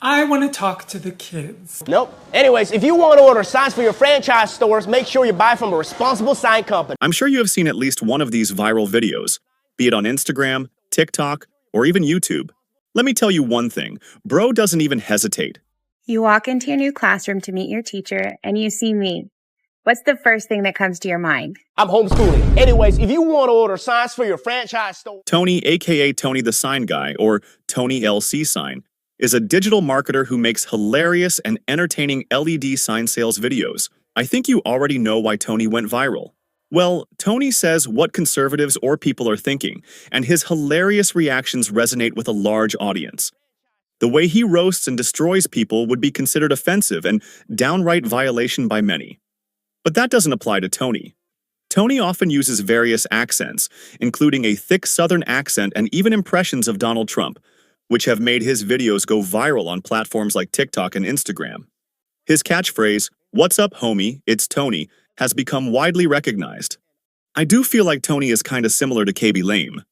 I want to talk to the kids. Nope. Anyways, if you want to order signs for your franchise stores, make sure you buy from a responsible sign company. I'm sure you have seen at least one of these viral videos, be it on Instagram, TikTok, or even YouTube. Let me tell you one thing, bro doesn't even hesitate. You walk into your new classroom to meet your teacher and you see me. What's the first thing that comes to your mind? I'm homeschooling. Anyways, if you want to order signs for your franchise store... Tony, aka Tony the Sign Guy, or Tony LC Sign, is a digital marketer who makes hilarious and entertaining LED sign sales videos. I think you already know why Tony went viral. Well, Tony says what conservatives or people are thinking, and his hilarious reactions resonate with a large audience. The way he roasts and destroys people would be considered offensive and downright violation by many. But that doesn't apply to Tony. Tony often uses various accents, including a thick Southern accent and even impressions of Donald Trump, which have made his videos go viral on platforms like TikTok and Instagram. His catchphrase, "What's up, homie, it's Tony," has become widely recognized. I do feel like Tony is kinda similar to KB Lame.